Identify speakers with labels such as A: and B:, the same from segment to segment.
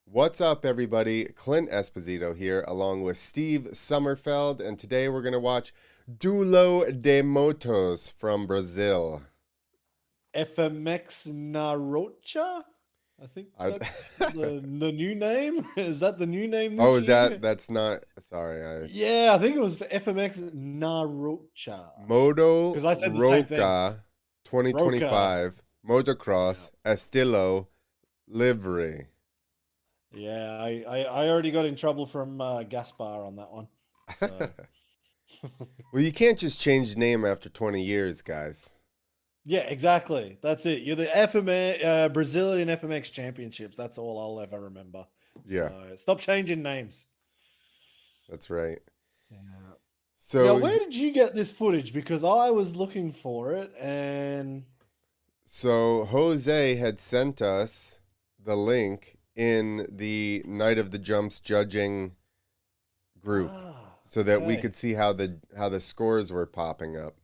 A: What's up, everybody? Clint Esposito here, along with Steve Sommerfeld, and today we're going to watch Duelo de Motos from Brazil.
B: FMX Narocha? I think
A: I,
B: that's the new name. Is that the new name
A: oh,
B: this
A: is that?
B: year?
A: That's not. Sorry,
B: Yeah, I think it was for FMX Narocha.
A: Moto
B: Because I said the same thing.
A: Roca
B: Roca.
A: 2025
B: Yeah.
A: Motocross Estilo Livery.
B: Yeah, I already got in trouble from Gaspar on that one. So
A: Well, you can't just change the name after 20 years, guys.
B: yeah, exactly. That's it. You're the FMX Brazilian FMX Championships. That's all I'll ever remember.
A: Yeah,
B: So stop changing names.
A: that's right.
B: Yeah. Now,
A: So,
B: where did you get this footage? Because I was looking for it and
A: So Jose had sent us the link in the Night of the Jumps judging group so that we
B: okay.
A: could see how the scores were popping up.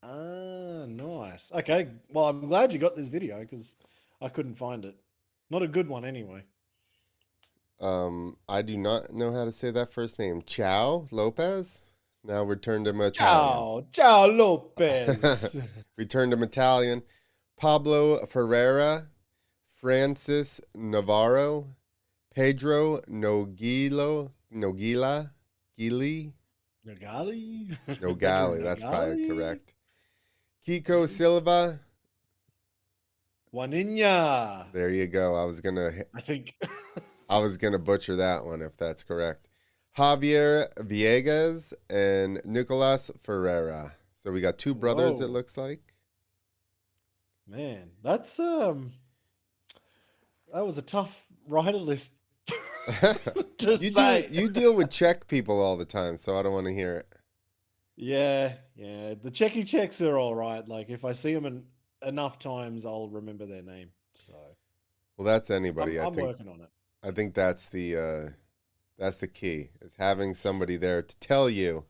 B: Nice. Okay. Well, I'm glad you got this video because I couldn't find it. Not a good one anyway.
A: I do not know how to say that first name. Ciao Lopez? Now we turned him Italian.
B: Ciao. Ciao, Lopez.
A: We turned him Italian. Pablo Ferreira, Francis Navarro, Pedro Gili,
B: Nougalli. Pedro
A: Nougalli, that's probably
B: Nougalli.
A: correct. Kiko Silva,
B: Juaninha.
A: there you go. I was gonna
B: I think.
A: I was gonna butcher that one if that's correct. Javier Villegas and Nicolas Ferreira. So we got two brothers, it
B: Whoa.
A: looks like.
B: Man, that was a tough rider list to
A: you do
B: say.
A: you deal with Czech people all the time, so I don't want to hear it.
B: Yeah, yeah. The checky checks are all right. Like if I see them enough times, I'll remember their name. So
A: Well, that's
B: I'm
A: anybody. I
B: I'm
A: think
B: working on it.
A: I think that's the key, is having somebody there to tell you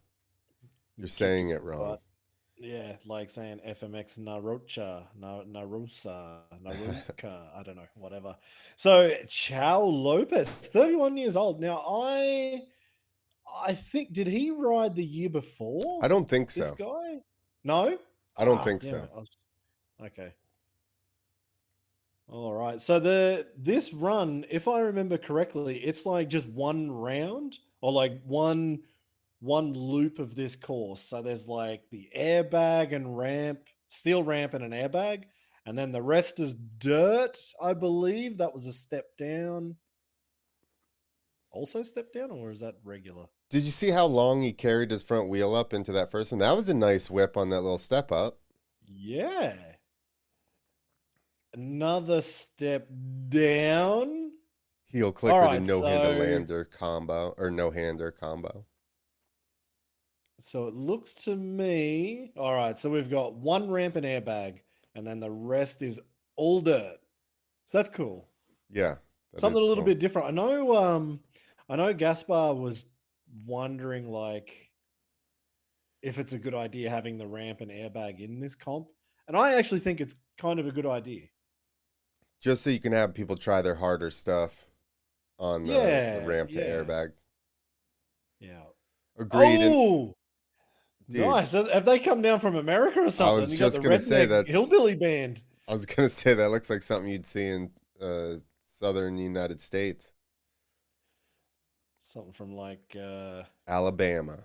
A: you're saying it wrong.
B: But yeah, like saying FMX Narocha, Narosa, Naroka, I don't know, whatever. So Chow Lopez, 31 years old. Now I think did he ride the year
A: I
B: before
A: don't think
B: this
A: so.
B: guy? No?
A: I don't
B: Ah,
A: think
B: damn
A: so.
B: it. Okay. All right. So this run, if I remember correctly, it's like just one round or like one loop of this course. So there's like the airbag and ramp, steel ramp and an airbag, and then the rest is dirt, I believe. That was a step down. Also step down, or is that regular?
A: Did you see how long he carried his front wheel up into that first one? That was a nice whip on that little step up.
B: Yeah. Another step down.
A: Heel
B: All
A: clicker to
B: right,
A: no-hander
B: so
A: lander combo, or no-hander combo.
B: So it looks to me, all right. So we've got one ramp and airbag, and then the rest is all dirt. So that's cool.
A: Yeah, that is
B: Something a little
A: cool.
B: bit different. I know Gaspar was wondering like if it's a good idea having the ramp and airbag in this comp, and I actually think it's kind of a good idea.
A: Just so you can have people try their harder stuff on the
B: Yeah,
A: ramp to
B: yeah,
A: airbag.
B: yeah.
A: Agreed. And
B: Oh,
A: dude,
B: nice. Have they come down from America or
A: I
B: something?
A: was
B: You got
A: just
B: the
A: gonna say
B: redneck
A: that's
B: hillbilly band.
A: I was gonna say that looks like something you'd see in southern United States.
B: Something from like
A: Alabama.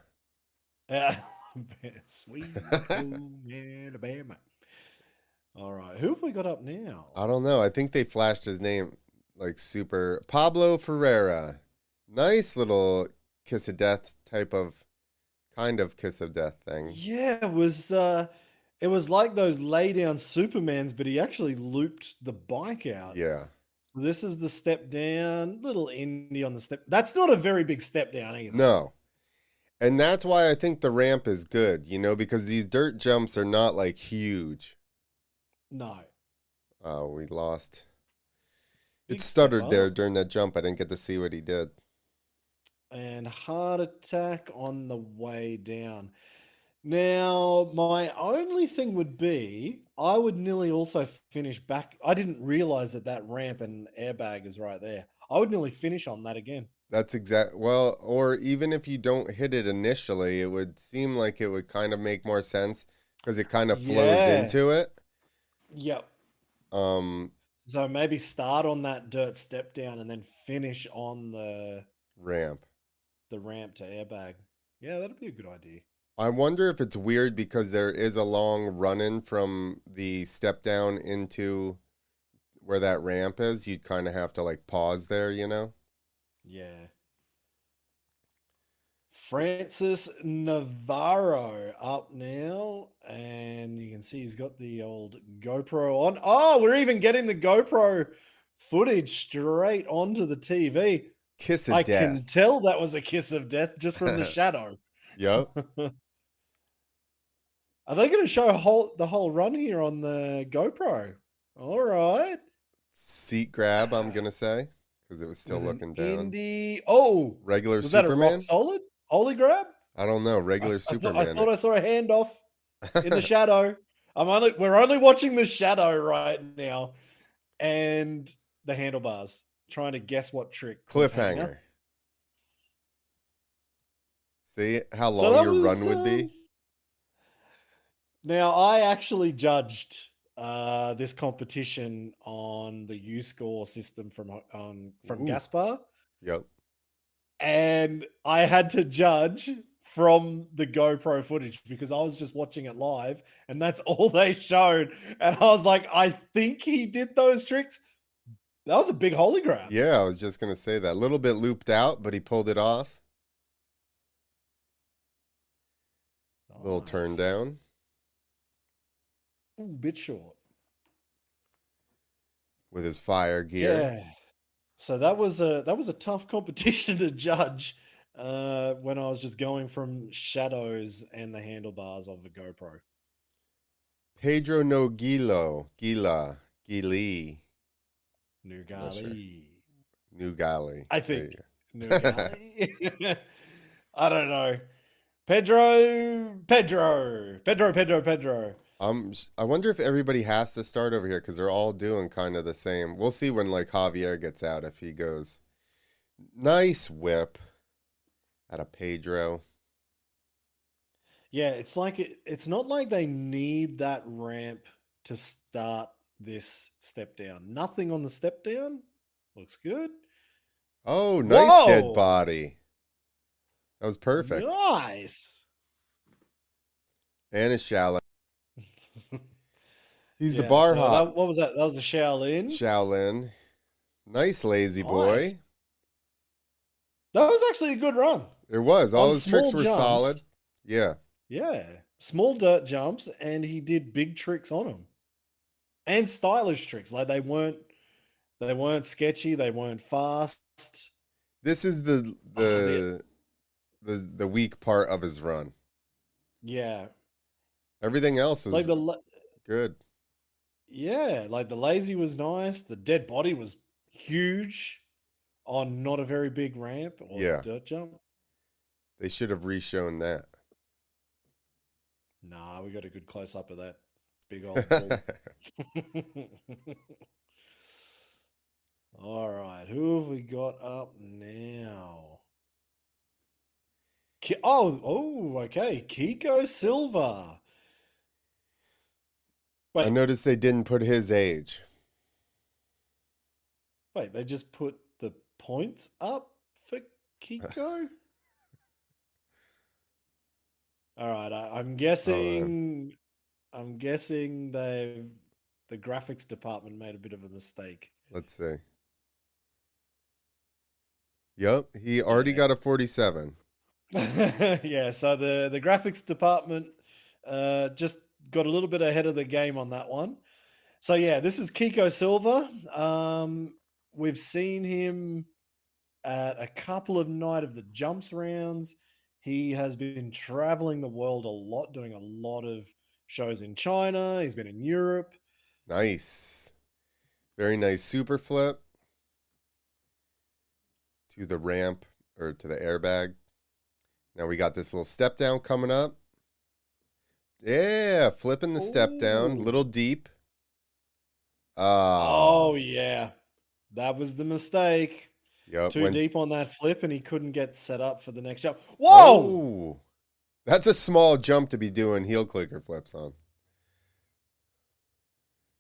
B: Yeah. Sweet home Alabama. All right. Who have we got up now?
A: I don't know. I think they flashed his name like super Pablo Ferreira. Nice little kiss of death type of kind of kiss of death thing.
B: Yeah, it was like those lay down Supermans, but he actually looped the bike out.
A: Yeah.
B: So this is the step down, little indie on the step. That's not a very big step down either.
A: No. And that's why I think the ramp is good, because these dirt jumps are not like huge.
B: No.
A: Oh, we lost. It
B: Big step
A: stuttered there
B: up.
A: during that jump. I didn't get to see what he did.
B: And heart attack on the way down. Now, my only thing would be I would nearly also finish back. I didn't realize that that ramp and airbag is right there. I would nearly finish on that again.
A: That's well, or even if you don't hit it initially, it would seem like it would kind of make more sense because it kind of flows
B: Yeah.
A: into it.
B: Yep.
A: Um,
B: So maybe start on that dirt step down and then finish on
A: Ramp.
B: the ramp to airbag. Yeah, that'd be a good idea.
A: I wonder if it's weird because there is a long run-in from the step down into where that ramp is. You'd kind of have to like pause there, you know?
B: Yeah. Francis Navarro up now, and you can see he's got the old GoPro on. Oh, we're even getting the GoPro footage straight onto the TV.
A: Kiss of
B: I
A: death.
B: can tell that was a kiss of death just from the shadow.
A: Yep.
B: Are they going to show the whole run here on the GoPro? All right.
A: Seat grab, I'm going to say, because it was still
B: With an
A: looking down.
B: Indy. Oh,
A: Regular
B: was
A: Superman?
B: that a rock solid? Holy grab?
A: I don't know. Regular
B: I
A: Superman.
B: thought I saw a handoff in the shadow. We're only watching the shadow right now, and the handlebars. Trying to guess what trick.
A: Cliffhanger. See how
B: So
A: long
B: that
A: your
B: was,
A: run would be?
B: Now I actually judged this competition on the U score system from
A: Ooh.
B: Gaspar,
A: Yep.
B: and I had to judge from the GoPro footage because I was just watching it live and that's all they showed. And I was like, I think he did those tricks. That was a big holy grab.
A: Yeah, I was just going to say that. A little bit looped out, but he pulled it off. Nice. Little turn down.
B: Ooh, bit short.
A: With his fire gear.
B: Yeah. So that was a tough competition to judge when I was just going from shadows and the handlebars of the GoPro.
A: Pedro Nougalli. Nougalli.
B: I think. Nougalli. I don't know. Pedro.
A: I wonder if everybody has to start over here because they're all doing kind of the same. We'll see when like Javier gets out if he goes. Nice whip out of Pedro.
B: Yeah, it's like it's not like they need that ramp to start this step down. Nothing on the step down. Looks good.
A: Oh, nice dead body. That was perfect.
B: Nice.
A: And a shallow. He's the bar hop.
B: What was that? That was a
A: Shaolin. Nice lazy boy.
B: That was actually a good run.
A: It was. All his tricks were solid. Yeah.
B: Yeah. Small dirt jumps, and he did big tricks on them. And stylish tricks. Like they weren't sketchy, they weren't fast.
A: This is the weak part of his run.
B: Yeah.
A: Everything else was like good.
B: Yeah, like the lazy was nice. The dead body was huge on not a very big ramp or dirt jump.
A: They should have re-shown that.
B: Nah, we got a good close up of that big old ball. All right, who have we got up now? Okay, Kiko Silva.
A: Wait. I noticed they didn't put his age.
B: Wait, they just put the points up for Kiko? All right, I'm guessing. I'm guessing the graphics department made a bit of a mistake.
A: Let's see. Yep, he already got a 47.
B: Yeah, so the graphics department just got a little bit ahead of the game on that one. So yeah, this is Kiko Silva. We've seen him at a couple of Night of the Jumps rounds. He has been traveling the world a lot, doing a lot of shows in China. He's been in Europe.
A: Nice. Very nice super flip to the ramp or to the airbag. Now we got this little step down coming up. Yeah, flipping the step down,
B: Ooh.
A: little deep.
B: Oh,
A: Ah,
B: yeah. That was the mistake.
A: yep.
B: Too deep on that flip, and he couldn't get set up for the next jump. Whoa!
A: Oh, that's a small jump to be doing heel clicker flips on.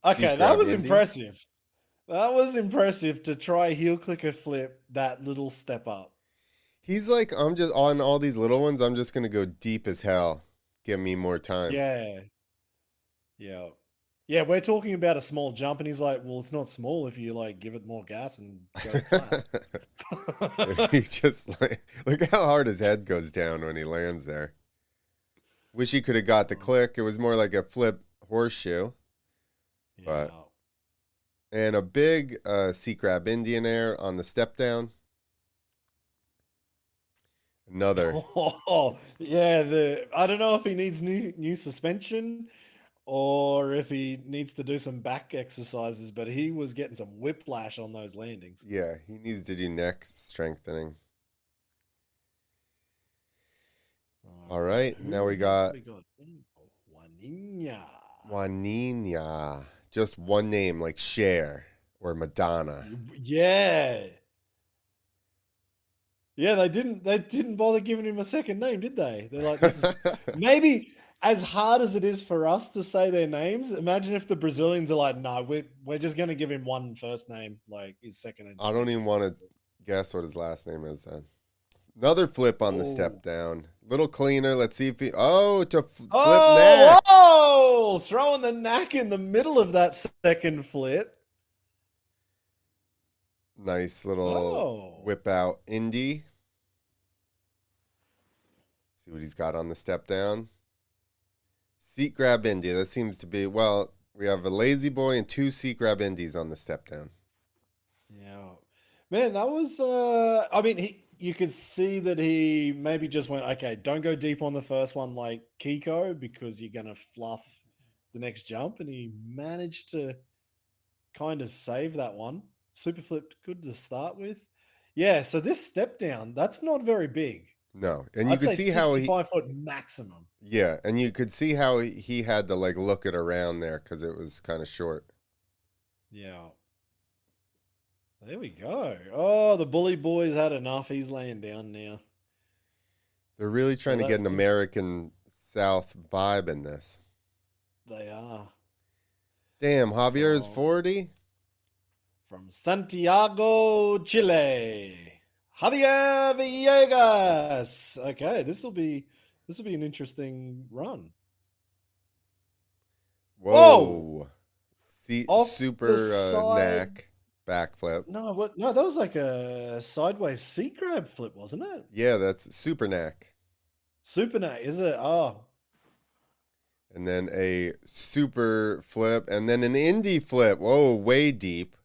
A: Seat
B: Okay, that
A: grab
B: was
A: Indy.
B: impressive. That was impressive to try heel clicker flip that little step up.
A: He's like, I'm just on all these little ones. I'm just gonna go deep as hell. Give me more time.
B: Yeah. Yeah. Yeah, we're talking about a small jump, and he's like, well, it's not small if you like give it more gas and go flat.
A: He just like look how hard his head goes down when he lands there. Wish he could have got the click. It was more like a flip horseshoe,
B: Yeah.
A: but and a big seat grab Indian air on the step down. Another.
B: Oh, yeah. I don't know if he needs new suspension or if he needs to do some back exercises, but he was getting some whiplash on those landings.
A: Yeah, he needs to do neck strengthening. All right, now we got
B: We got Juaninha.
A: Juanina. Just one name like Cher or Madonna.
B: Yeah. Yeah, they didn't bother giving him a second name, did they? They're like, this is maybe as hard as it is for us to say their names. Imagine if the Brazilians are like, no, we're just gonna give him one first name, like his second and
A: I don't even want to guess what his last name is then. Another flip on the
B: Oh.
A: step down. Little cleaner. Let's see if he. Oh, to flip
B: Oh,
A: neck.
B: whoa! Throwing the knack in the middle of that second flip.
A: Nice little
B: Oh.
A: whip out Indy. See what he's got on the step down. Seat grab Indy. That seems to be, well, we have a lazy boy and two seat grab Indies on the step down.
B: Yeah. Man, that was I mean you could see that he maybe just went, okay, don't go deep on the first one like Kiko because you're gonna fluff the next jump, and he managed to kind of save that one. Super flipped good to start with. Yeah, so this step down, that's not very big.
A: No. And you
B: I'd
A: could
B: say
A: see how he,
B: 65-foot maximum.
A: yeah, and you could see how he had to like look it around there because it was kind of short.
B: Yeah. There we go. Oh, the bully boy's had enough. He's laying down now.
A: They're really
B: So
A: trying to get
B: that's
A: an American South vibe in this.
B: they are.
A: Damn, Javier is
B: From
A: 40.
B: from Santiago, Chile. Javier Villegas. Okay, this will be an interesting run. Whoa!
A: Whoa. Seat
B: Off the
A: super
B: side.
A: neck backflip.
B: No, what? No, that was like a sideways seat grab flip, wasn't it?
A: Yeah, that's super neck.
B: Super Nate, is it? Oh,
A: And then a super flip and then an indie flip. Whoa, way deep.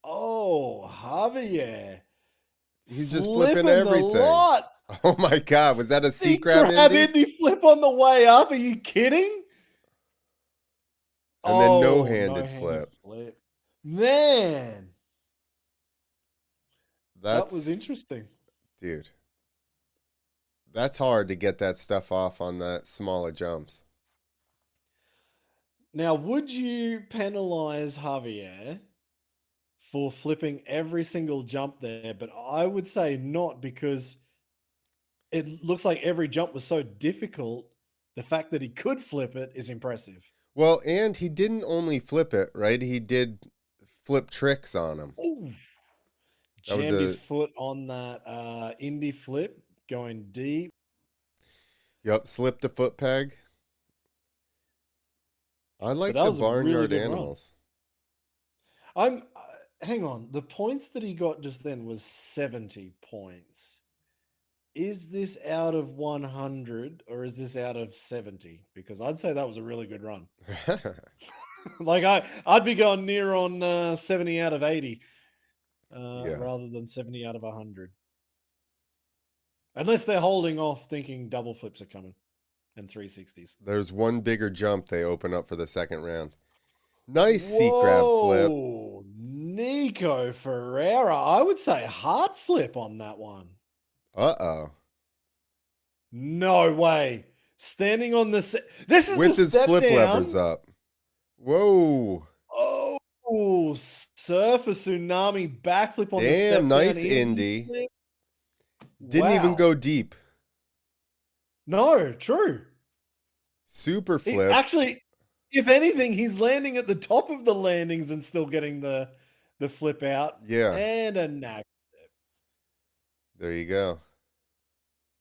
B: oh, Javier.
A: He's just flipping
B: Flipping the
A: everything.
B: lot.
A: Oh my God. Was that a seat
B: Seat
A: grab
B: grab
A: indie?
B: indie flip on the way up. Are you kidding?
A: And then no
B: Oh,
A: handed
B: no-handed
A: flip.
B: flip. Man, that was
A: That's,
B: interesting.
A: dude, that's hard to get that stuff off on that smaller jumps.
B: Now, would you penalize Javier for flipping every single jump there? But I would say not, because it looks like every jump was so difficult. The fact that he could flip it is impressive.
A: Well, and he didn't only flip it, right? He did flip tricks on him.
B: Ooh.
A: That was
B: Jammed his
A: a,
B: foot on that indie flip, going deep.
A: yep, slipped a foot peg. I
B: But
A: like
B: that
A: the
B: was a really
A: barnyard
B: good run.
A: animals.
B: I'm hang on. The points that he got just then was 70 points. Is this out of 100 or is this out of 70? Because I'd say that was a really good run. Like I'd be going near on 70 out of 80
A: Yeah.
B: rather than 70 out of 100. Unless they're holding off thinking double flips are coming and 360s.
A: There's one bigger jump they open up for the second round. Nice seat grab flip.
B: Whoa, Nico Ferreira. I would say hard flip on that one.
A: Uh-oh.
B: No way. standing on the this is
A: with
B: the
A: his
B: step
A: flip
B: down.
A: levers up. Whoa.
B: Oh, surfer tsunami backflip on the step
A: Damn,
B: down.
A: nice Indy.
B: Flip.
A: Didn't even go deep.
B: No, true.
A: Super flip.
B: Actually, if anything, he's landing at the top of the landings and still getting the flip out.
A: Yeah.
B: And a knack.
A: There you go.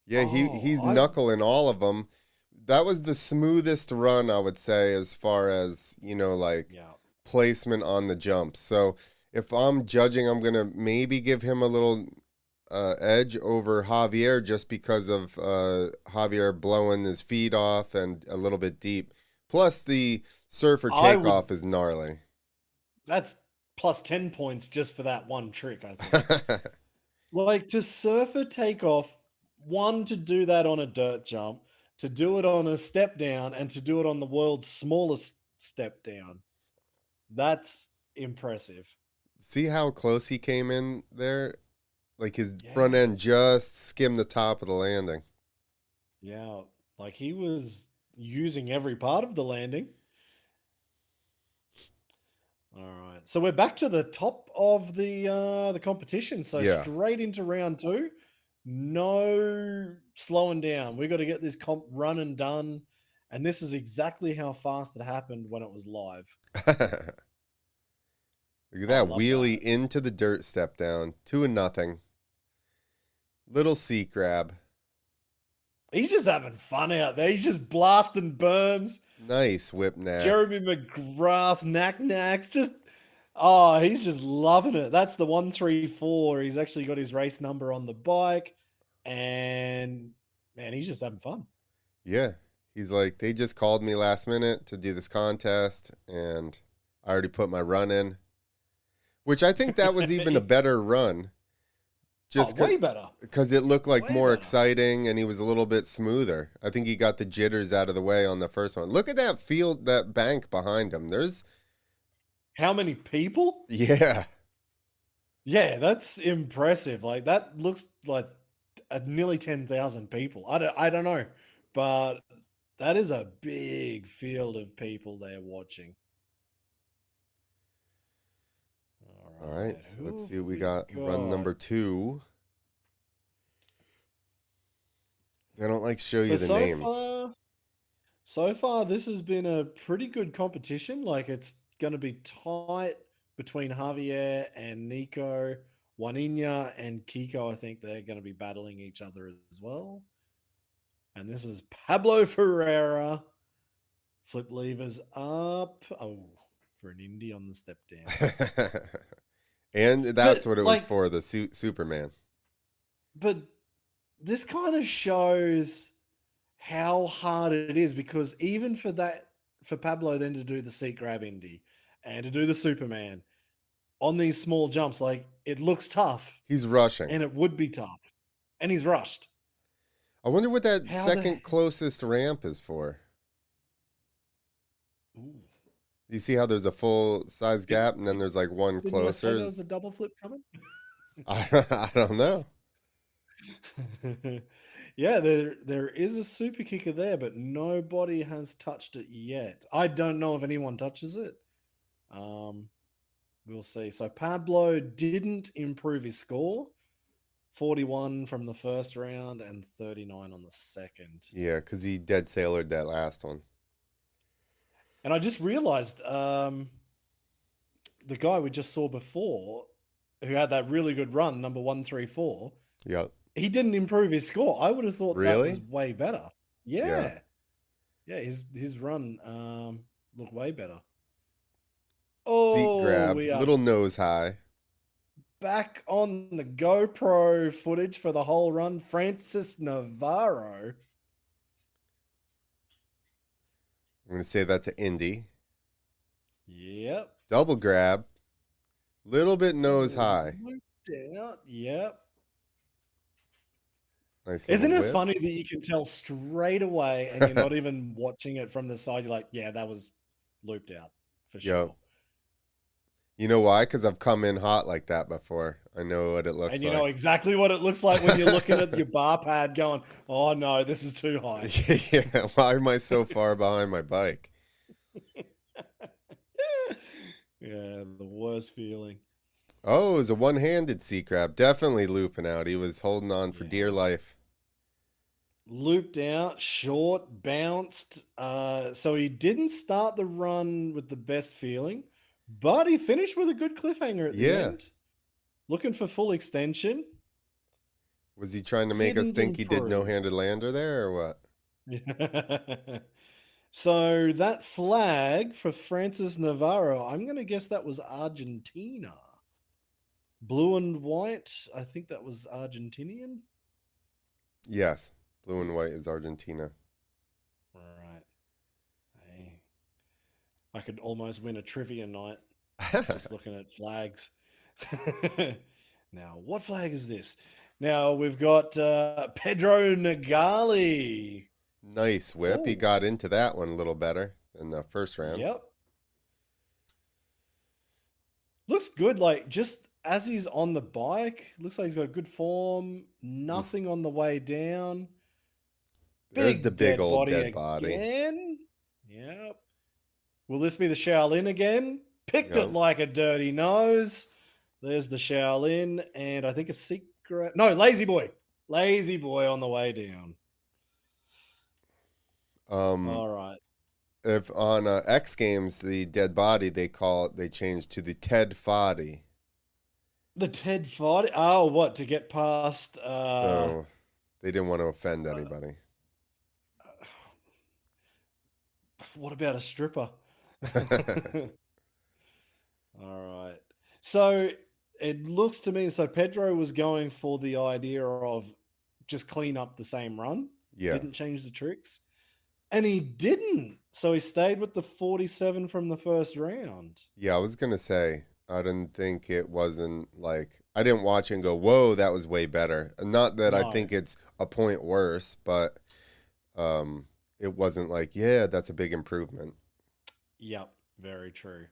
A: Yeah, he's knuckling all of them. That was the smoothest run, I would say, as far as, placement on the jumps. So if I'm judging, I'm going to maybe give him a little edge over Javier just because of Javier blowing his feet off and a little bit deep. Plus, the surfer takeoff is gnarly.
B: That's plus 10 points just for that one trick, I think. Like, to surfer takeoff, one, to do that on a dirt jump, to do it on a step down, and to do it on the world's smallest step down. That's impressive.
A: See how close he came in there? Like his front end just skimmed the top of the landing.
B: Yeah, like he was using every part of the landing. All right, so we're back to the top of the competition. So straight into round 2. No slowing down. We got to get this comp run and done. And this is exactly how fast it happened when it was live.
A: Look at that wheelie into the dirt step down. 2-0. Little seat grab.
B: He's just having fun out there. He's just blasting berms.
A: Nice whip knack.
B: Jeremy McGrath, knacks. He's just loving it. That's the 134. He's actually got his race number on the bike. And, man, he's just having fun.
A: Yeah. He's like, they just called me last minute to do this contest, and I already put my run in. Which I think that was even a better run. Just
B: way better.
A: Because it looked like more exciting, and he was a little bit smoother. I think he got the jitters out of the way on the first one. Look at that field, that bank behind him. There's...
B: How many people?
A: Yeah.
B: Yeah, that's impressive. Like, that looks like nearly 10,000 people. I don't know. But that is a big field of people there watching.
A: All right, so let's see what we got. Run number 2. They don't like to show you the names.
B: So far, this has been a pretty good competition. Like, it's going to be tight between Javier and Nico. Juaniña and Kiko, I think they're going to be battling each other as well. And this is Pablo Ferreira. Flip levers up. Oh, for an Indy on the step down.
A: And that's what it was for, the Superman.
B: But this kind of shows how hard it is, because even for Pablo then to do the seat grab Indy and to do the Superman on these small jumps, like, it looks tough.
A: He's rushing.
B: And it would be tough. And he's rushed.
A: I wonder what that second closest ramp is for.
B: Ooh.
A: You see how there's a full size gap and then there's like one closer?
B: There's a double flip coming?
A: I don't know.
B: Yeah, there is a super kicker there, but nobody has touched it yet. I don't know if anyone touches it. We'll see. So Pablo didn't improve his score. 41 from the first round and 39 on the second.
A: Yeah, because he dead sailored that last one.
B: And I just realized the guy we just saw before, who had that really good run, number 134.
A: Yep.
B: He didn't improve his score. I would have thought that was way better. Yeah. Yeah, his run looked way better. Oh,
A: seat grab, little nose high.
B: Back on the GoPro footage for the whole run, Francis Navarro.
A: I'm going to say that's an Indy.
B: Yep.
A: Double grab. Little bit nose high.
B: Out. Yep.
A: Nice.
B: Isn't it
A: whip.
B: funny that you can tell straight away and you're not even watching it from the side? You're like, yeah, that was looped out for sure.
A: Yep. You know why? Because I've come in hot like that before. I know what it looks
B: And you know
A: like.
B: exactly what it looks like when you're looking at your bar pad going, oh no, this is too high.
A: Yeah, why am I so far behind my bike?
B: Yeah, the worst feeling.
A: Oh, it was a one-handed sea crab. Definitely looping out. He was holding on for dear
B: Yeah.
A: life.
B: Looped out, short, bounced. So he didn't start the run with the best feeling, but he finished with a good cliffhanger at the
A: Yeah.
B: end. Looking for full extension.
A: Was he trying to make us
B: Didn't
A: think he did
B: improve.
A: no-handed lander there or what?
B: So that flag for Francis Navarro, I'm going to guess that was Argentina. Blue and white, I think that was Argentinian.
A: Yes. Blue and white is Argentina.
B: Right. Hey, I could almost win a trivia night just looking at flags. Now, what flag is this? Now we've got Pedro Nougalli.
A: Nice whip. He
B: Oh,
A: got into that one a little better than the first round.
B: yep. Looks good. Like just as he's on the bike, looks like he's got good form. Nothing on the way down.
A: There's the
B: Big
A: big
B: dead
A: old
B: body
A: dead body.
B: again. Yep. Will this be the Shaolin again? Picked it
A: Yep.
B: like a dirty nose. There's the Shaolin, and I think a secret. No, Lazy Boy. Lazy Boy on the way down.
A: Um,
B: All right.
A: if on X Games, the dead body, they changed to the Ted Foddy.
B: The Ted fight. Oh, what? To get past.
A: So they didn't want to offend anybody.
B: What about a stripper? All right. So it looks to me so Pedro was going for the idea of just clean up the same run,
A: Yeah.
B: didn't change the tricks, and he didn't. So he stayed with the 47 from the first round.
A: Yeah, I was going to say, I didn't think it wasn't like, I didn't watch it and go, whoa, that was way better. Not that I
B: No.
A: think it's a point worse, but it wasn't like, yeah, that's a big improvement.
B: Yep, very true.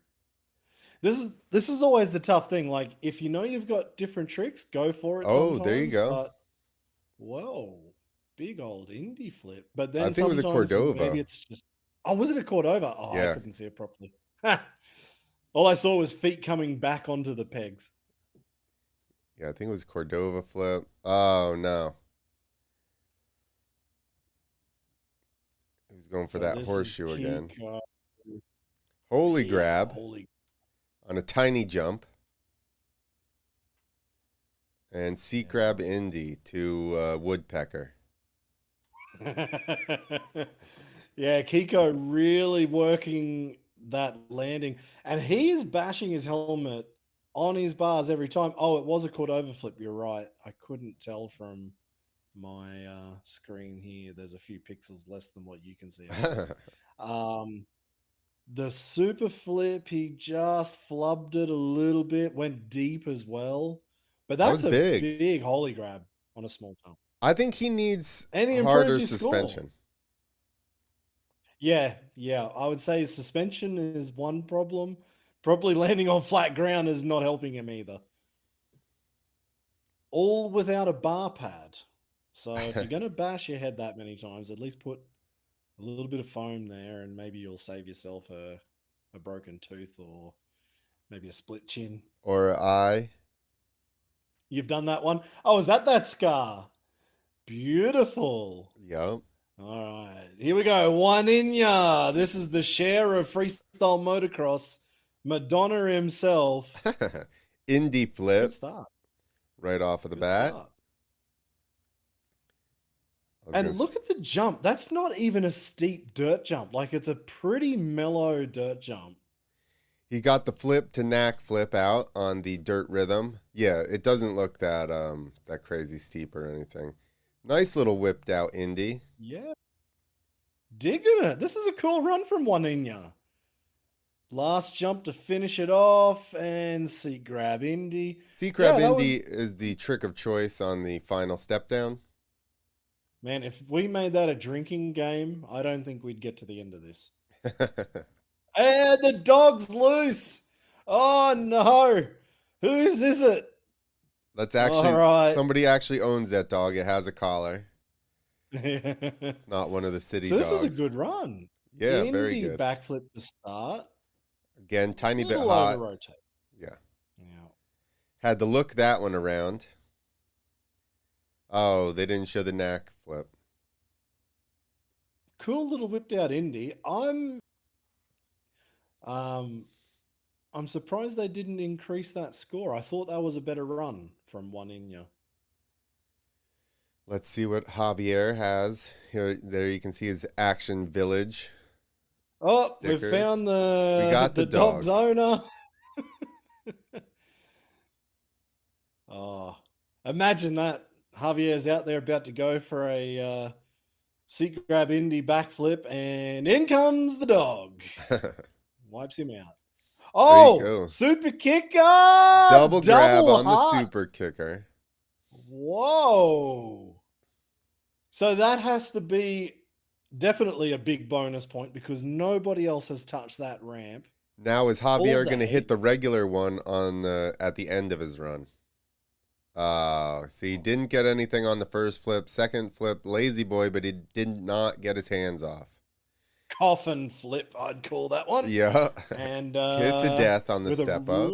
B: This is always the tough thing. Like if you know you've got different tricks, go for it
A: Oh, there you
B: sometimes.
A: go.
B: But whoa, big old indie flip. But
A: I
B: then
A: think it was a
B: sometimes maybe
A: Cordova.
B: it's just was it a Cordova? Oh, I
A: Yeah.
B: couldn't see it properly. All I saw was feet coming back onto the pegs.
A: Yeah, I think it was Cordova flip. Oh, no. He was going for that
B: this is
A: horseshoe again.
B: Kiko.
A: Holy
B: Yeah,
A: grab
B: holy.
A: on a tiny jump. And sea crab Indy to woodpecker.
B: Yeah, Kiko really working that landing. And he is bashing his helmet on his bars every time. Oh, it was a Cordova flip. You're right. I couldn't tell from my screen here. There's a few pixels less than what you can see. The super flip, he just flubbed it a little bit, went deep as well. But
A: That was
B: that's a
A: big.
B: big holy grab on a small jump.
A: I think he needs
B: And he
A: harder
B: improved his score.
A: suspension.
B: Yeah. I would say his suspension is one problem. Probably landing on flat ground is not helping him either. All without a bar pad. So if you're going to bash your head that many times, at least put a little bit of foam there and maybe you'll save yourself a broken tooth or maybe a split chin.
A: Or eye.
B: You've done that one? Oh, is that scar? Beautiful.
A: Yep.
B: All right, here we go. One in ya. This is the share of freestyle motocross. Madonna himself.
A: Indy flip.
B: Good start.
A: Right off of the
B: Good
A: bat.
B: start. And look at the jump. That's not even a steep dirt jump. Like it's a pretty mellow dirt jump.
A: He got the flip to knack flip out on the dirt rhythm. Yeah, it doesn't look that that crazy steep or anything. Nice little whipped out Indy.
B: Yeah. Digging it. This is a cool run from Juaniña. Last jump to finish it off and seat grab Indy.
A: Sea crab Indy is the trick of choice on the final step down.
B: Man, if we made that a drinking game, I don't think we'd get to the end of this. And the dog's loose. Oh no! Whose is it?
A: That's actually
B: All right.
A: somebody actually owns that dog. It has a collar.
B: So
A: It's not one of the city
B: this was a
A: dogs.
B: good run.
A: Yeah, very
B: Indy
A: good.
B: backflip to start.
A: Again, tiny bit
B: Little over
A: hot.
B: rotate.
A: Yeah.
B: Yeah.
A: Had to look that one around. Oh, they didn't show the knack flip.
B: Cool little whipped out Indy. I'm surprised they didn't increase that score. I thought that was a better run from Juaniño.
A: Let's see what Javier has. Here, there you can see his Action Village.
B: Oh,
A: Stickers.
B: we found
A: We got the
B: dog's
A: dog.
B: owner. Oh, imagine that. Javier's out there about to go for a seat grab Indy backflip, and in comes the dog. Wipes him out. Oh, super kicker!
A: Double grab on the
B: heart.
A: super kicker.
B: Whoa. So that has to be definitely a big bonus point because nobody else has touched that ramp.
A: Now is Javier going to hit the regular one on at the end of his run? See, he didn't get anything on the first flip. Second flip, lazy boy, but he did not get his hands off.
B: Coffin flip, I'd call that one.
A: Yeah.
B: And
A: kiss of death on the step up.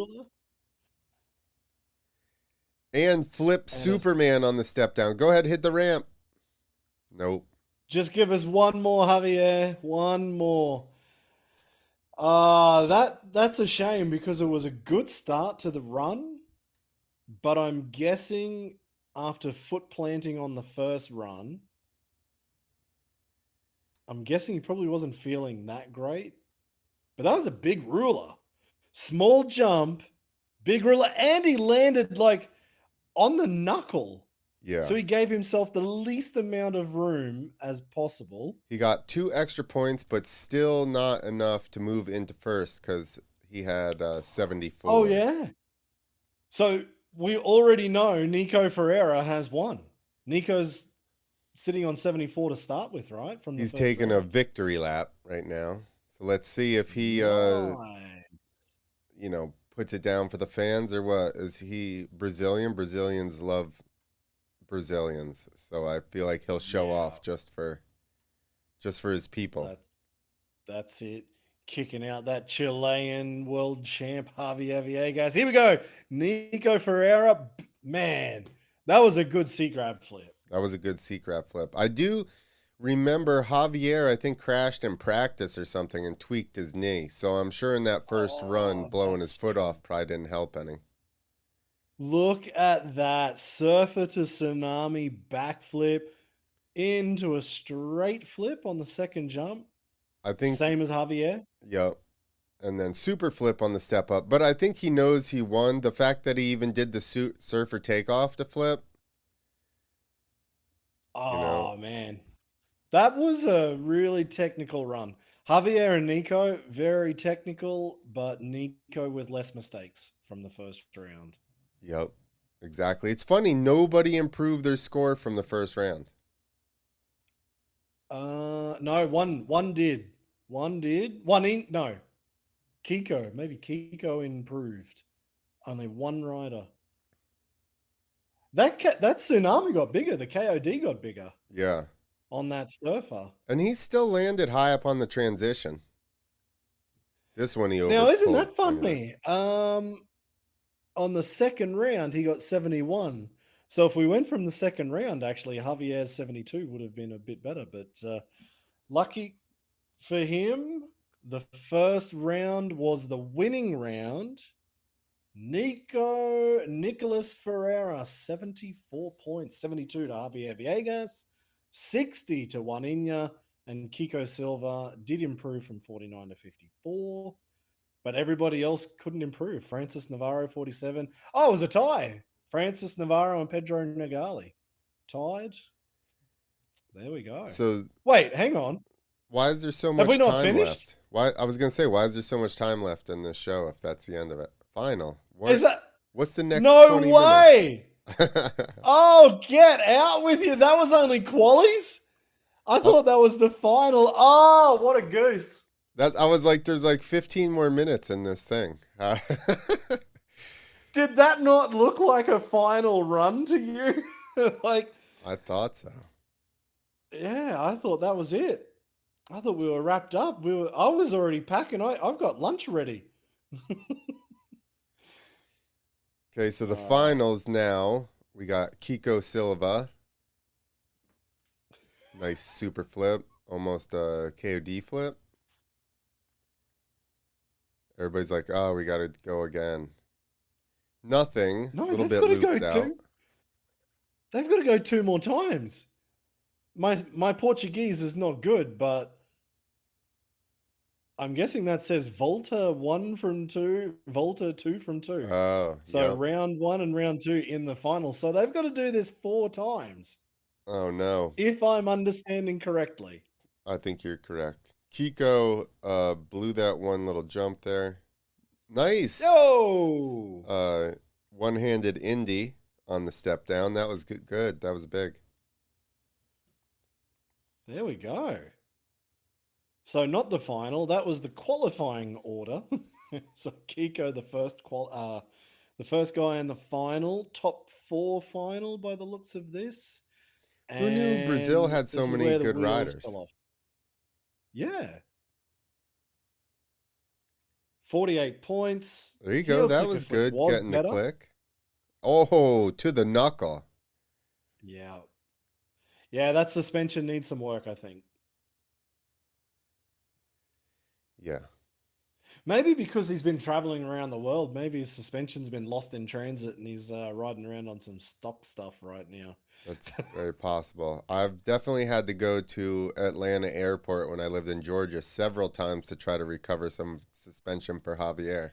A: And flip Superman on the step down. Go ahead, hit the ramp. Nope.
B: Just give us one more, Javier. One more. That's a shame because it was a good start to the run, but I'm guessing after foot planting on the first run, I'm guessing he probably wasn't feeling that great. But that was a big ruler. Small jump, big ruler, and he landed like on the knuckle.
A: Yeah.
B: So he gave himself the least amount of room as possible.
A: He got 2 extra points, but still not enough to move into first because he had 74.
B: Oh, yeah. So we already know Nico Ferreira has won. Nico's sitting on 74 to start with, right?
A: He's taking a victory lap right now. So let's see if he, puts it down for the fans or what. Is he Brazilian? Brazilians love Brazilians, so I feel like he'll show off just for his people.
B: That's it. Kicking out that Chilean world champ Javier Villegas. Here we go. Nico Ferreira. Man, that was a good seat grab flip.
A: That was a good seat grab flip. I do remember Javier, I think, crashed in practice or something and tweaked his knee. So I'm sure in that first run, blowing his foot off probably didn't help any.
B: Look at that. Surfer to Tsunami backflip into a straight flip on the second jump.
A: I think
B: same as Javier.
A: Yep. And then super flip on the step up. But I think he knows he won. The fact that he even did the surfer takeoff to flip.
B: Oh, man. That was a really technical run. Javier and Nico, very technical, but Nico with less mistakes from the first round.
A: Yep, exactly. It's funny. Nobody improved their score from the first round.
B: No, one did. No. Kiko. Maybe Kiko improved. Only one rider. That Tsunami got bigger. The KOD got bigger.
A: Yeah.
B: On that surfer.
A: And he still landed high up on the transition. This one he overpulled.
B: Now, isn't that funny? On the second round, he got 71. So if we went from the second round, actually, Javier's 72 would have been a bit better. But lucky for him, the first round was the winning round. Nicolas Ferreira, 74 points, 72 to Javier Villegas, 60 to Juaniño, and Kiko Silva did improve from 49 to 54. But everybody else couldn't improve. Francis Navarro, 47. Oh, it was a tie. Francis Navarro and Pedro Nougalli tied. There we go.
A: So
B: wait, hang on.
A: Why is there so much
B: time
A: left? Why I was gonna say, why is there so much time left in this show if that's the end of it? Final. What's the next?
B: No way. Oh, get out with you. That was only qualies? I thought that was the final. Oh, what a goose.
A: I was like, there's like 15 more minutes in this thing.
B: Did that not look like a final run to you? Like,
A: I thought so.
B: yeah, I thought that was it. I thought we were wrapped up. I was already packing. I've got lunch ready.
A: Okay, so the
B: All right.
A: finals now. We got Kiko Silva. Nice super flip. Almost a KOD flip. Everybody's like, oh, we got to go again. Nothing. A
B: No,
A: little
B: they've
A: bit
B: got to go
A: looped out.
B: They've got to go 2 more times. My Portuguese is not good, but I'm guessing that says Volta 1 from 2, Volta 2 from 2.
A: Oh,
B: So
A: yep.
B: round 1 and round 2 in the final. So they've got to do this 4 times,
A: Oh, no.
B: if I'm understanding correctly.
A: I think you're correct. Kiko blew that one little jump there. Nice.
B: Yo!
A: One-handed indie on the step down. That was good. That was big.
B: There we go. So not the final. That was the qualifying order. So Kiko, the first guy in the final, top 4 final by the looks of this.
A: Who knew Brazil
B: And
A: had so
B: this is
A: many
B: where the
A: good
B: wheels
A: riders?
B: fell off. Yeah. 48 points.
A: There you go.
B: Heel
A: That
B: kicker
A: was
B: flip
A: good. Getting the
B: better.
A: click. Oh, to the knuckle.
B: Yeah. Yeah, that suspension needs some work, I think.
A: Yeah.
B: Maybe because he's been traveling around the world, maybe his suspension's been lost in transit and he's riding around on some stock stuff right now.
A: That's very possible. I've definitely had to go to Atlanta Airport when I lived in Georgia several times to try to recover some suspension for Javier.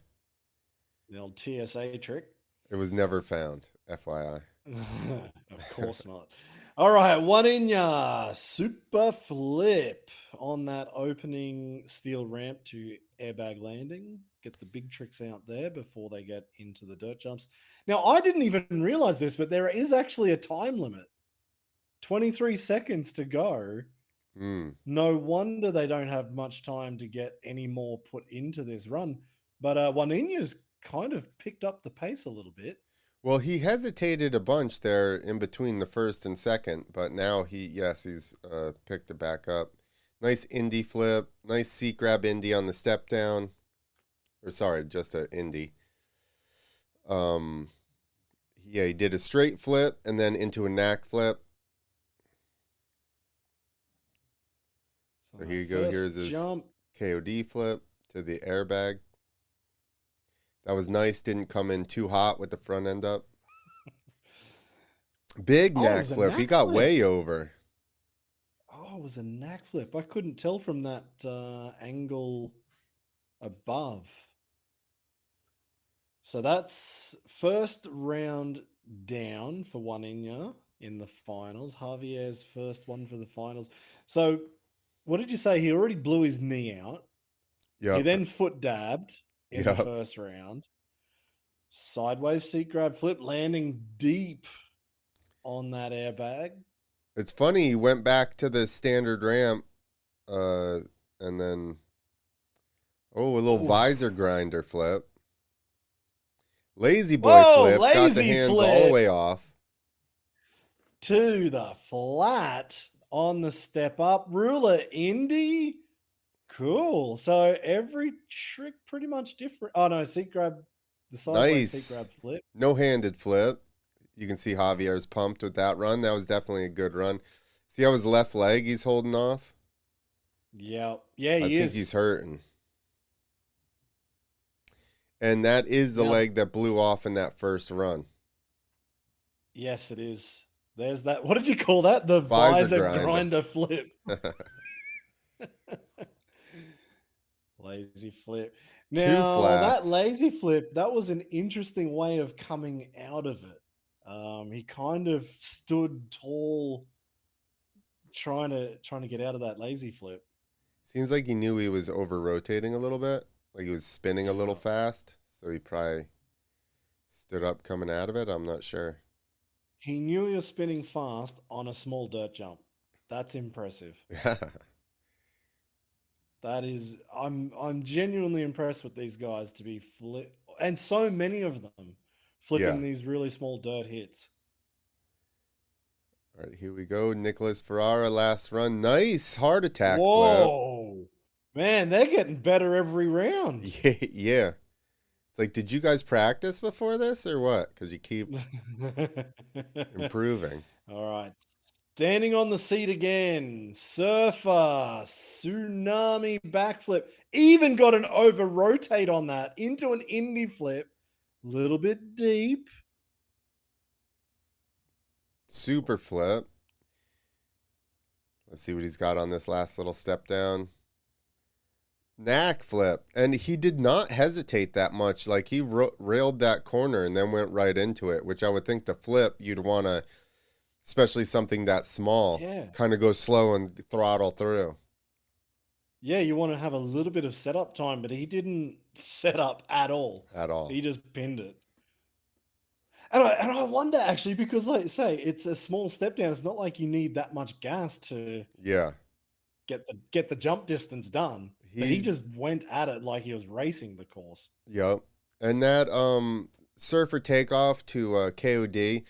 B: The old TSA trick.
A: It was never found, FYI.
B: Of course not. All right, one in ya. Super flip on that opening steel ramp to airbag landing. Get the big tricks out there before they get into the dirt jumps. Now, I didn't even realize this, but there is actually a time limit. 23 seconds to go. No wonder they don't have much time to get any more put into this run. But Juaninho's kind of picked up the pace a little bit.
A: Well, he hesitated a bunch there in between the first and second, but now he's picked it back up. Nice indie flip, nice seat grab indie on the step down. Or sorry, just an indie. Yeah, he did a straight flip and then into a knack flip. So here you go. Here's his jump. KOD flip to the airbag. That was nice. Didn't come in too hot with the front end up. Big knack flip. He got way over.
B: Oh, it was a knack flip. I couldn't tell from that angle above. So that's first round down for Juaninho in the finals. Javier's first one for the finals. So what did you say? He already blew his knee out.
A: Yeah.
B: He then foot dabbed in the first round. Sideways seat grab flip, landing deep on that airbag.
A: It's funny, he went back to the standard ramp and then a little visor grinder flip. Lazy boy flip, got the hands all the way off.
B: To the flat on the step up. Ruler Indy. Cool. So every trick pretty much different. Oh no, seat grab. The sideways seat grab flip.
A: No-handed flip. You can see Javier's pumped with that run. That was definitely a good run. See how his left leg he's holding off?
B: Yeah. Yeah, he is.
A: I think he's hurting. And that is the leg that blew off in that first run.
B: Yes, it is. There's that. What did you call that? The visor grinder flip. Lazy flip. Now, that lazy flip, that was an interesting way of coming out of it. He kind of stood tall trying to get out of that lazy flip.
A: Seems like he knew he was over-rotating a little bit. Like he was spinning a little fast. So he probably stood up coming out of it. I'm not sure.
B: He knew he was spinning fast on a small dirt jump. That's impressive. That is, I'm genuinely impressed with these guys to be and so many of them
A: Yeah.
B: flipping these really small dirt hits.
A: All right, here we go. Nicolas Ferreira, last run. Nice heart attack flip.
B: Whoa, man, they're getting better every round.
A: Yeah, yeah. It's like, did you guys practice before this or what? Because you keep improving.
B: All right. Standing on the seat again. Surfer. Tsunami backflip. Even got an over rotate on that into an indie flip. Little bit deep.
A: Super flip. Let's see what he's got on this last little step down. Knack flip. And he did not hesitate that much. Like he railed that corner and then went right into it, which I would think to flip, you'd want to, especially something that small, kind of go slow and throttle through.
B: Yeah, you want to have a little bit of setup time, but he didn't set up at all.
A: At all.
B: He just pinned it. And I wonder actually, because like say, it's a small step down. It's not like you need that much gas to get the jump distance done. He just went at it like he was racing the course.
A: Yep. And that surfer takeoff to KOD,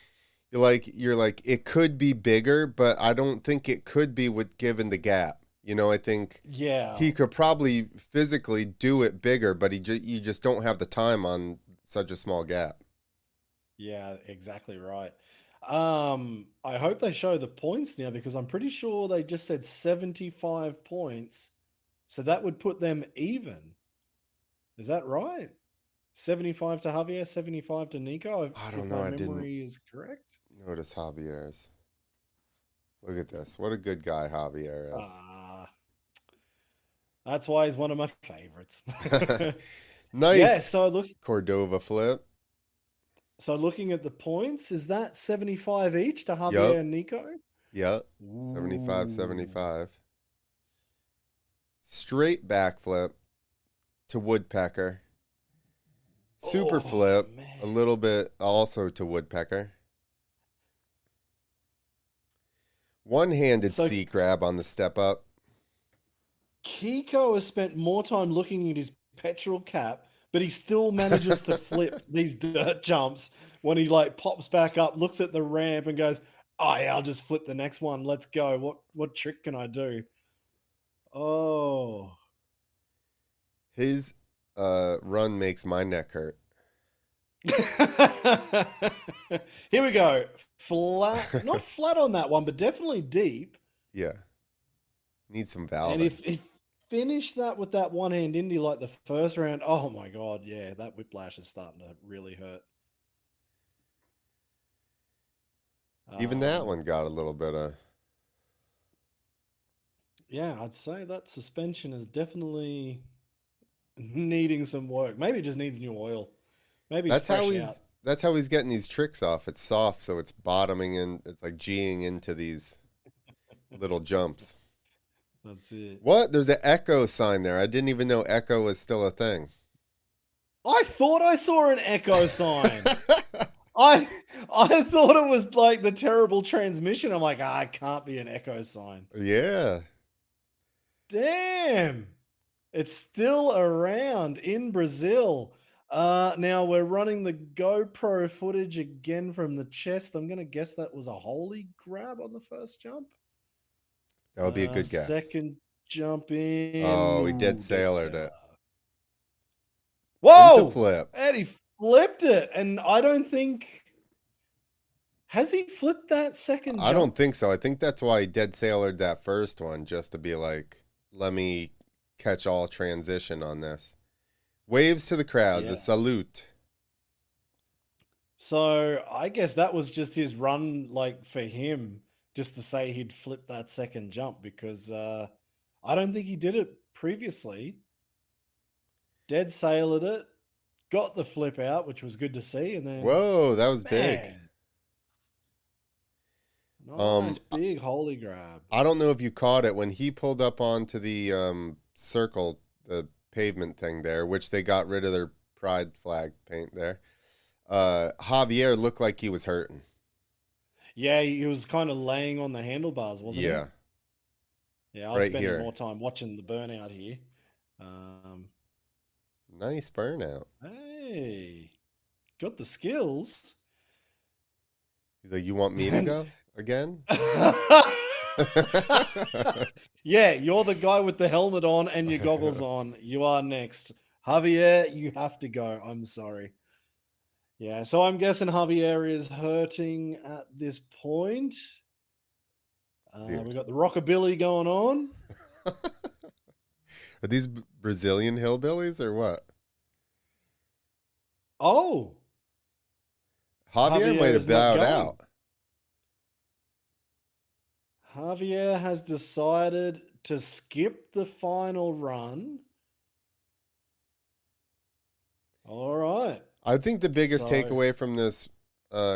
A: you're like it could be bigger, but I don't think it could be with given the gap. You know, I think he could probably physically do it bigger, but you just don't have the time on such a small gap.
B: Yeah, exactly right. I hope they show the points now because I'm pretty sure they just said 75 points. So that would put them even. Is that right? 75 to Javier, 75 to Nico.
A: I don't know.
B: My memory is correct.
A: Notice Javier's. Look at this. What a good guy Javier is.
B: That's why he's one of my favorites.
A: Nice.
B: Yeah, so it looks
A: Cordova flip.
B: So looking at the points, is that 75 each to Javier and Nico?
A: Yep. 75, 75. Straight backflip to Woodpecker. Super flip, a little bit also to Woodpecker. One-handed seat grab on the step up.
B: Kiko has spent more time looking at his petrol cap, but he still manages to flip these dirt jumps when he like pops back up, looks at the ramp and goes, oh yeah, I'll just flip the next one. Let's go. What trick can I do? Oh.
A: His run makes my neck hurt.
B: Here we go. Flat, not flat on that one, but definitely deep.
A: Yeah. Need some valve.
B: And if he finished that with that one-hand indie like the first round, oh my God, yeah, that whiplash is starting to really hurt.
A: Even that one got a little bit of...
B: Yeah, I'd say that suspension is definitely needing some work. Maybe it just needs new oil. Maybe
A: that's how he's getting these tricks off. It's soft, so it's bottoming in. It's like G'ing into these little jumps.
B: That's it.
A: What? There's an echo sign there. I didn't even know echo was still a thing.
B: I thought I saw an echo sign. I thought it was like the terrible transmission. I'm like, it can't be an echo sign.
A: Yeah.
B: Damn. It's still around in Brazil. Now we're running the GoPro footage again from the chest. I'm going to guess that was a holy grab on the first jump.
A: That would be a good guess.
B: Second jump in.
A: Oh, he dead sailored it.
B: Whoa!
A: Into flip.
B: And he flipped it. And I don't think... Has he flipped that second jump?
A: I don't think so. I think that's why he dead sailored that first one, just to be like, let me catch all transition on this. Waves to the crowd, the salute.
B: So I guess that was just his run, like for him, just to say he'd flip that second jump because I don't think he did it previously. Dead sailed it, got the flip out, which was good to see, and then
A: whoa, that was big.
B: Nice big holy grab.
A: I don't know if you caught it when he pulled up onto the circle, the pavement thing there, which they got rid of their pride flag paint there. Javier looked like he was hurting.
B: Yeah, he was kind of laying on the handlebars, wasn't he?
A: Yeah.
B: Yeah, I was
A: right
B: spending
A: here.
B: more time watching the burnout here. Um,
A: Nice burnout.
B: hey, got the skills.
A: He's like, you want me to
B: And
A: go again?
B: yeah, you're the guy with the helmet on and your goggles on. You are next. Javier, you have to go. I'm sorry. Yeah, so I'm guessing Javier is hurting at this point. We got the rockabilly going on.
A: Are these Brazilian hillbillies or what?
B: Oh,
A: Javier might
B: Javier
A: have
B: is not
A: bowed
B: going.
A: out.
B: Javier has decided to skip the final run. All right.
A: I think the biggest
B: So,
A: takeaway from this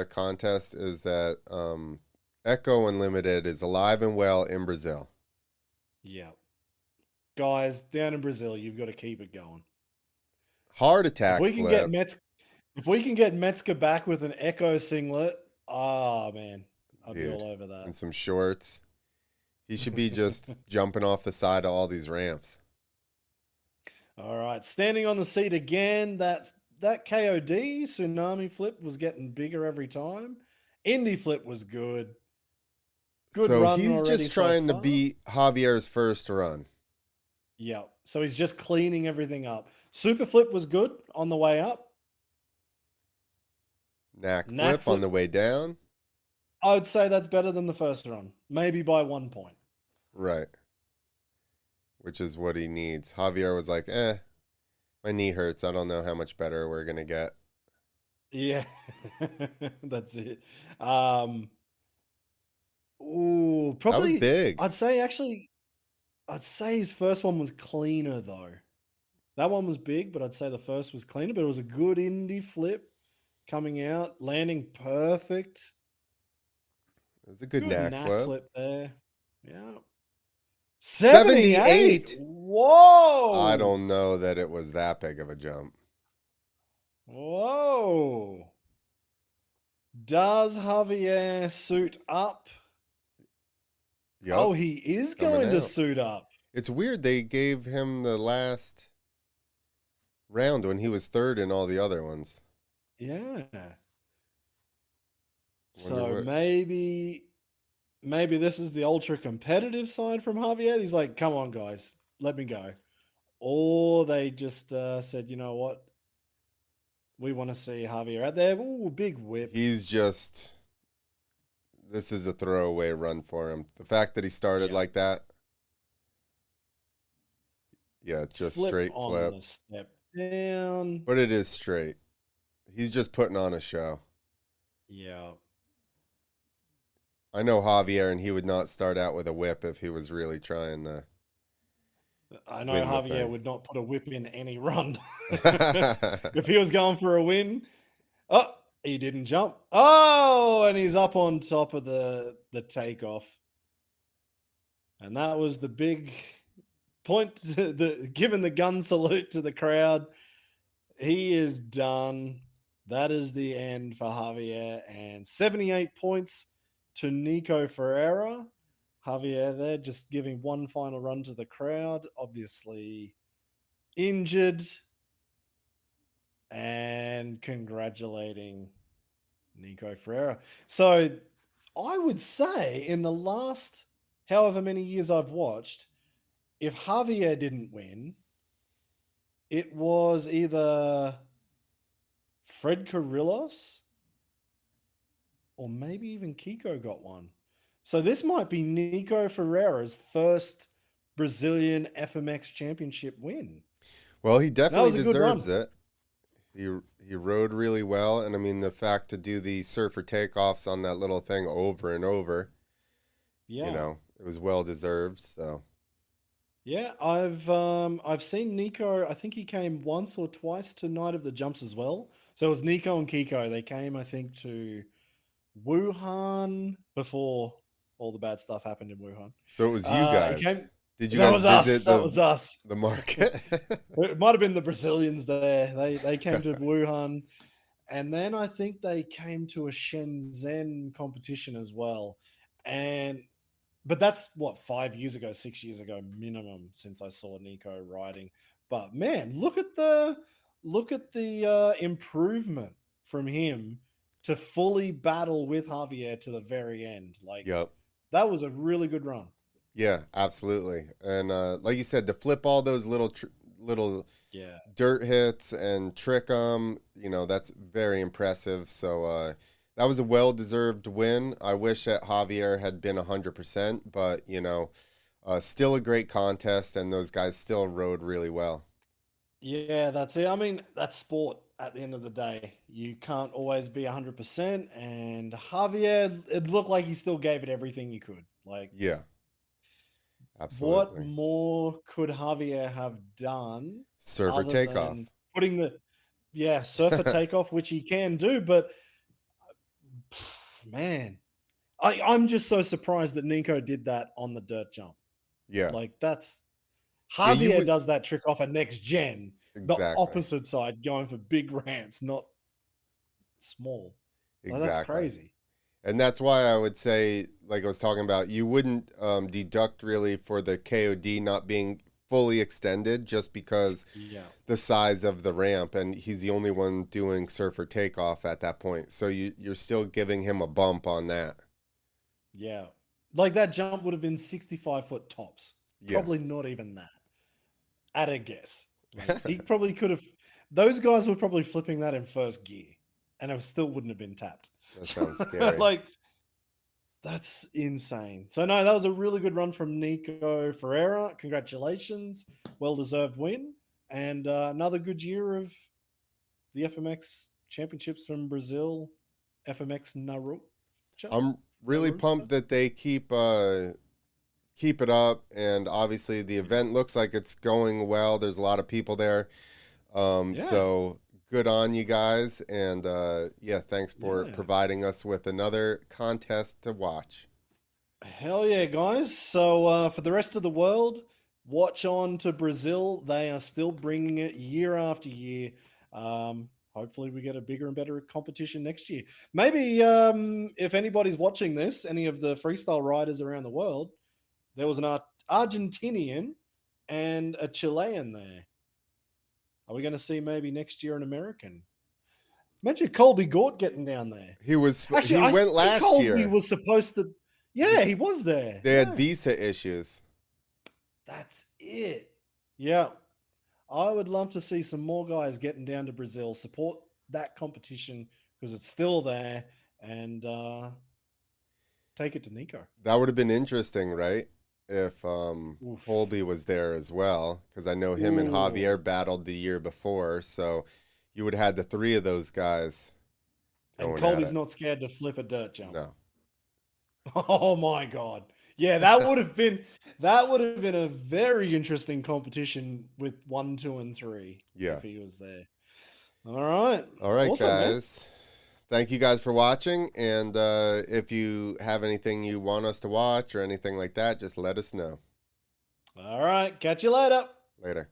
A: contest is that Echo Unlimited is alive and well in Brazil.
B: yeah. Guys, down in Brazil, you've got to keep it going.
A: Heart
B: If
A: attack
B: we can get
A: flip.
B: if we can get Metzger back with an Echo singlet, man, I'd be
A: Dude,
B: all over that.
A: and some shorts. He should be just jumping off the side of all these ramps.
B: All right, standing on the seat again. That KOD Tsunami Flip was getting bigger every time. Indy Flip was good. Good
A: So
B: run
A: he's
B: already
A: just
B: so
A: trying to
B: far.
A: beat Javier's first run.
B: Yeah, so he's just cleaning everything up. Super Flip was good on the way up.
A: Knack
B: Knack
A: flip on
B: flip.
A: the way down.
B: I would say that's better than the first run, maybe by 1 point.
A: Right. Which is what he needs. Javier was like, my knee hurts. I don't know how much better we're going to get.
B: Yeah, that's it. Probably.
A: That was big.
B: I'd say his first one was cleaner though. That one was big, but I'd say the first was cleaner. But it was a good Indy flip coming out, landing perfect.
A: It was a good
B: Good
A: knack flip.
B: flip there. Yeah.
A: 78.
B: Whoa.
A: I don't know that it was that big of a jump.
B: Whoa. Does Javier suit up?
A: Yep.
B: Oh, he is going to suit up.
A: It's weird they gave him the last round when he was third in all the other ones.
B: Yeah. So maybe this is the ultra competitive side from Javier. He's like, come on, guys, let me go. Or they just said, you know what? We want to see Javier out there. Ooh, big whip.
A: This is a throwaway run for him. The fact that he started like that. Yeah, just
B: flip
A: straight
B: on
A: flip.
B: The step down.
A: But it is straight. He's just putting on a show.
B: Yeah.
A: I know Javier, and he would not start out with a whip if he was really trying to.
B: I know Javier would not put a whip in any run. If he was going for a win. Oh, he didn't jump. Oh, and he's up on top of the takeoff. And that was the big point, giving the gun salute to the crowd. He is done. That is the end for Javier. And 78 points to Nico Ferreira. Javier there just giving one final run to the crowd. Obviously injured. And congratulating Nico Ferreira. So I would say in the last however many years I've watched, if Javier didn't win, it was either Fred Carrillos or maybe even Kiko got one. So this might be Nico Ferreira's first Brazilian FMX Championship win.
A: Well, he definitely deserves it. He rode really well, and I mean the fact to do the surfer takeoffs on that little thing over and over. Yeah, it was well deserved. So
B: yeah, I've seen Nico. I think he came once or twice to Night of the Jumps as well. So it was Nico and Kiko. They came, I think, to Wuhan before all the bad stuff happened in Wuhan.
A: So it was you guys.
B: Did you guys visit that was us.
A: The market?
B: It might have been the Brazilians there. They came to Wuhan. And then I think they came to a Shenzhen competition as well. And but that's what 5 years ago, 6 years ago minimum since I saw Nico riding. But man, look at the improvement from him to fully battle with Javier to the very end. Like
A: Yep.
B: that was a really good run.
A: Yeah, absolutely. And like you said, to flip all those little
B: Yeah.
A: dirt hits and trick them, that's very impressive. So that was a well-deserved win. I wish that Javier had been 100%, but, still a great contest, and those guys still rode really well.
B: Yeah, that's it. I mean, that's sport at the end of the day. You can't always be 100%. And Javier, it looked like he still gave it everything he could. Like,
A: Yeah,
B: what
A: absolutely.
B: more could Javier have done
A: Server
B: other
A: takeoff.
B: than putting surfer takeoff, which he can do? But man, I'm just so surprised that Nico did that on the dirt jump.
A: Yeah.
B: Like, that's
A: Yeah, you
B: Javier
A: would
B: does that trick off a next gen, the
A: exactly.
B: opposite side, going for big ramps, not small. Like, that's
A: Exactly.
B: crazy.
A: And that's why I would say, like I was talking about, you wouldn't deduct really for the KOD not being fully extended just because
B: Yeah.
A: the size of the ramp, and he's the only one doing surfer takeoff at that point. So you're still giving him a bump on that.
B: Yeah. Like that jump would have been 65-foot tops.
A: Yeah.
B: Probably not even that. At a guess. Like he probably could have those guys were probably flipping that in first gear and it still wouldn't have been tapped.
A: That sounds scary.
B: Like that's insane. So no, that was a really good run from Nico Ferreira. Congratulations. Well-deserved win. And another good year of the FMX Championships from Brazil. FMX Navarro.
A: I'm really pumped that they keep it up, and obviously the event looks like it's going well. There's a lot of people there. So good on you guys, and thanks for providing us with another contest to watch.
B: Hell yeah, guys. So for the rest of the world, watch on to Brazil. They are still bringing it year after year. Hopefully we get a bigger and better competition next year. Maybe if anybody's watching this, any of the freestyle riders around the world, there was an Argentinian and a Chilean there. Are we going to see maybe next year an American? Imagine Colby Gort getting down there.
A: He went last
B: Colby
A: year.
B: was supposed to. Yeah, he was there.
A: They had visa issues.
B: That's it. Yeah. I would love to see some more guys getting down to Brazil, support that competition because it's still there, and take it to Nico.
A: That would have been interesting, right? If Colby was there as well, because I know him and Javier battled the year before, so you would have had the three of those guys.
B: And Colby's not scared to flip a dirt jump.
A: No.
B: Oh my God. Yeah, that would have been a very interesting competition with 1, 2, and 3.
A: Yeah.
B: If he was there. All right.
A: All right,
B: awesome,
A: guys. Man. Thank you guys for watching. And if you have anything you want us to watch or anything like that, just let us know.
B: All right. Catch you later.
A: Later.